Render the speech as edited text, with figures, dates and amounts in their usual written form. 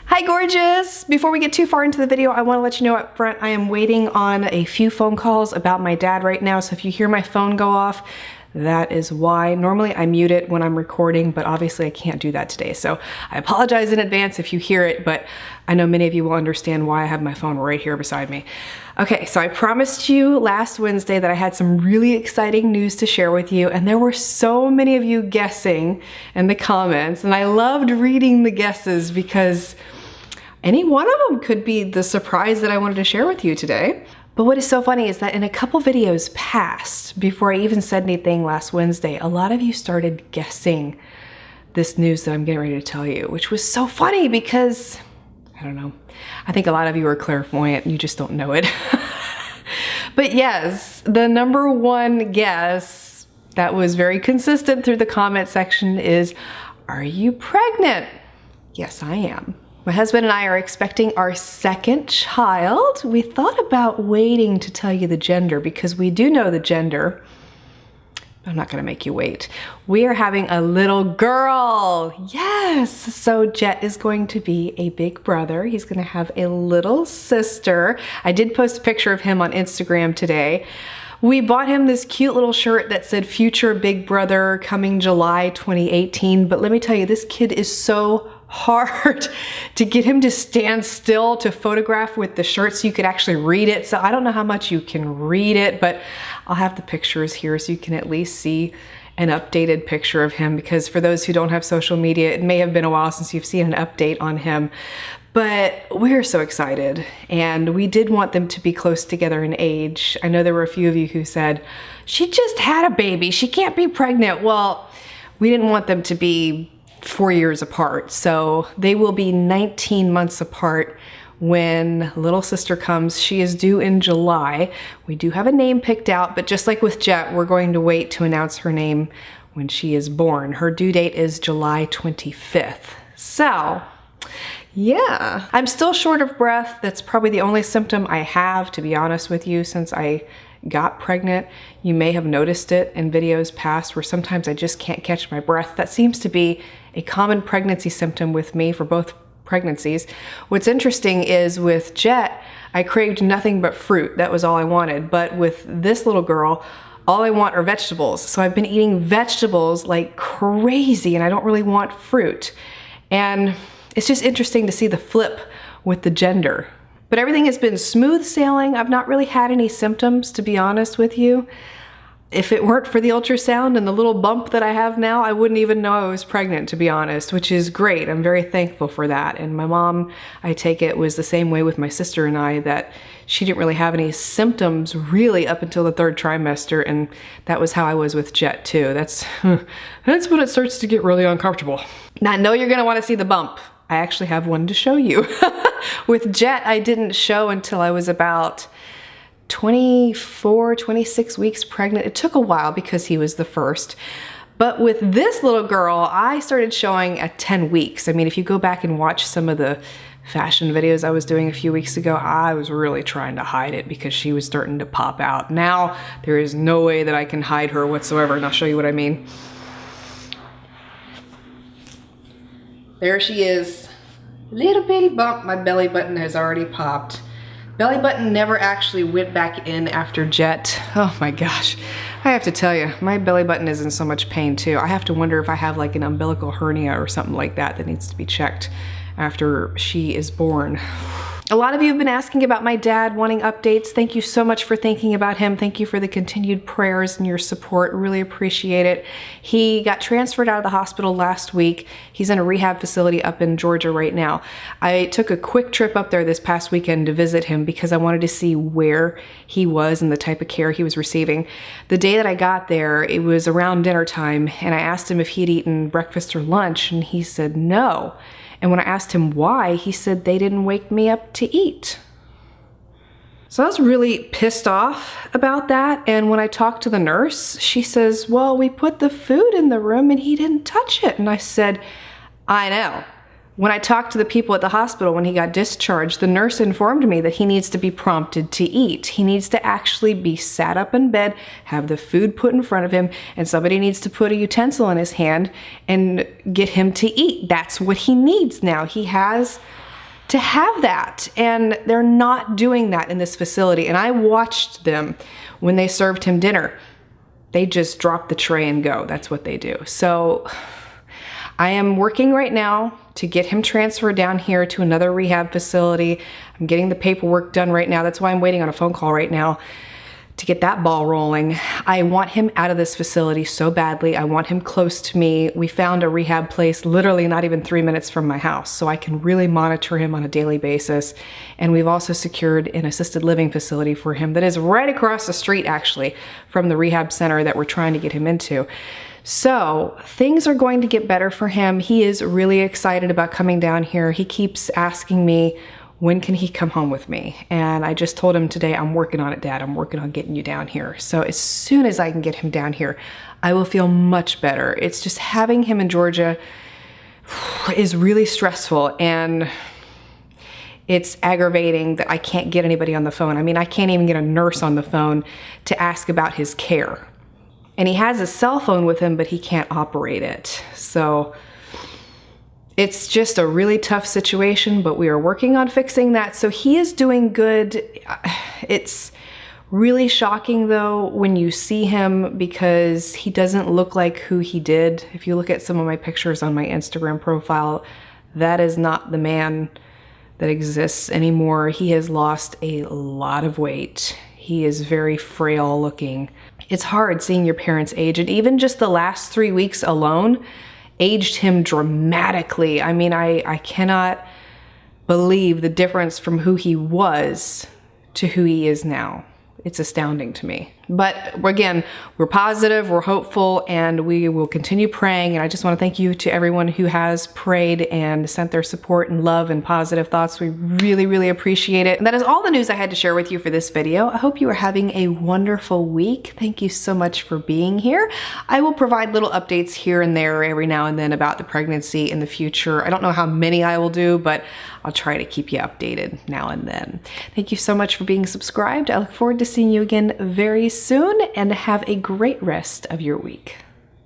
Hi gorgeous! Before we get too far into the video, I want to let you know up front I am waiting on a few phone calls about my dad right now, so if you hear my phone go off, that is why. Normally I mute it when I'm recording, but obviously I can't do that today, so I apologize in advance if you hear it, but I know many of you will understand why I have my phone right here beside me. Okay, so I promised you last Wednesday that I had some really exciting news to share with you, and there were so many of you guessing in the comments, and I loved reading the guesses because any one of them could be the surprise that I wanted to share with you today. But what is so funny is that in a couple videos past, before I even said anything last Wednesday, a lot of you started guessing this news that I'm getting ready to tell you, which was so funny because, I don't know, I think a lot of you are clairvoyant and you just don't know it. But yes, the number one guess that was very consistent through the comment section is, are you pregnant? Yes, I am. My husband and I are expecting our second child. We thought about waiting to tell you the gender because we do know the gender. I'm not gonna make you wait. We are having a little girl. Yes! So Jet is going to be a big brother. He's gonna have a little sister. I did post a picture of him on Instagram today. We bought him this cute little shirt that said future big brother coming July 2018. But let me tell you, this kid is so hard to get him to stand still to photograph with the shirt so you could actually read it. So I don't know how much you can read it, but I'll have the pictures here so you can at least see an updated picture of him, because for those who don't have social media, it may have been a while since you've seen an update on him. But we're so excited, and we did want them to be close together in age. I know there were a few of you who said, she just had a baby, she can't be pregnant. Well, we didn't want them to be 4 years apart, so they will be 19 months apart when little sister comes. She is due in July. We do have a name picked out, but just like with Jet, we're going to wait to announce her name when she is born. Her due date is July 25th. So yeah, I'm still short of breath. That's probably the only symptom I have, to be honest with you, since I got pregnant. You may have noticed it in videos past where sometimes I just can't catch my breath. That seems to be a common pregnancy symptom with me for both pregnancies. What's interesting is with Jet, I craved nothing but fruit. That was all I wanted. But with this little girl, all I want are vegetables. So I've been eating vegetables like crazy, and I don't really want fruit. And it's just interesting to see the flip with the gender. But everything has been smooth sailing. I've not really had any symptoms, to be honest with you. If it weren't for the ultrasound and the little bump that I have now, I wouldn't even know I was pregnant, to be honest, which is great. I'm very thankful for that. And my mom, I take it, was the same way with my sister and I, that she didn't really have any symptoms really up until the 3rd trimester, and that was how I was with Jet too. That's when it starts to get really uncomfortable. Now I know you're gonna wanna see the bump. I actually have one to show you. With Jet, I didn't show until I was about 24, 26 weeks pregnant. It took a while because he was the first. But with this little girl, I started showing at 10 weeks. I mean, if you go back and watch some of the fashion videos I was doing a few weeks ago, I was really trying to hide it because she was starting to pop out. Now, there is no way that I can hide her whatsoever, and I'll show you what I mean. There she is. Little bitty bump. My belly button has already popped. Belly button never actually went back in after Jet. Oh my gosh. I have to tell you, my belly button is in so much pain too. I have to wonder if I have like an umbilical hernia or something like that that needs to be checked after she is born. A lot of you have been asking about my dad, wanting updates. Thank you so much for thinking about him. Thank you for the continued prayers and your support. Really appreciate it. He got transferred out of the hospital last week. He's in a rehab facility up in Georgia right now. I took a quick trip up there this past weekend to visit him because I wanted to see where he was and the type of care he was receiving. The day that I got there, it was around dinner time, and I asked him if he'd eaten breakfast or lunch, and he said no. And when I asked him why, he said they didn't wake me up to eat. So I was really pissed off about that. And when I talked to the nurse, she says, well, we put the food in the room and he didn't touch it. And I said, I know. When I talked to the people at the hospital when he got discharged, the nurse informed me that he needs to be prompted to eat. He needs to actually be sat up in bed, have the food put in front of him, and somebody needs to put a utensil in his hand and get him to eat. That's what he needs now. He has to have that, and they're not doing that in this facility. And I watched them when they served him dinner. They just drop the tray and go. That's what they do. So I am working right now to get him transferred down here to another rehab facility. I'm getting the paperwork done right now. That's why I'm waiting on a phone call right now to get that ball rolling. I want him out of this facility so badly. I want him close to me. We found a rehab place literally not even 3 minutes from my house, so I can really monitor him on a daily basis. And we've also secured an assisted living facility for him that is right across the street, actually, from the rehab center that we're trying to get him into. So things are going to get better for him. He is really excited about coming down here. He keeps asking me, when can he come home with me? And I just told him today, I'm working on it, Dad. I'm working on getting you down here. So as soon as I can get him down here, I will feel much better. It's just having him in Georgia is really stressful, and it's aggravating that I can't get anybody on the phone. I mean, I can't even get a nurse on the phone to ask about his care. And he has a cell phone with him, but he can't operate it. So it's just a really tough situation, but we are working on fixing that. So he is doing good. It's really shocking though when you see him, because he doesn't look like who he did. If you look at some of my pictures on my Instagram profile, that is not the man that exists anymore. He has lost a lot of weight. He is very frail looking. It's hard seeing your parents age, and even just the last 3 weeks alone aged him dramatically. I mean, I cannot believe the difference from who he was to who he is now. It's astounding to me. But again, we're positive, we're hopeful, and we will continue praying. And I just want to thank you to everyone who has prayed and sent their support and love and positive thoughts. We really, really appreciate it. And that is all the news I had to share with you for this video. I hope you are having a wonderful week. Thank you so much for being here. I will provide little updates here and there every now and then about the pregnancy in the future. I don't know how many I will do, but I'll try to keep you updated now and then. Thank you so much for being subscribed. I look forward to seeing you again very soon, and have a great rest of your week.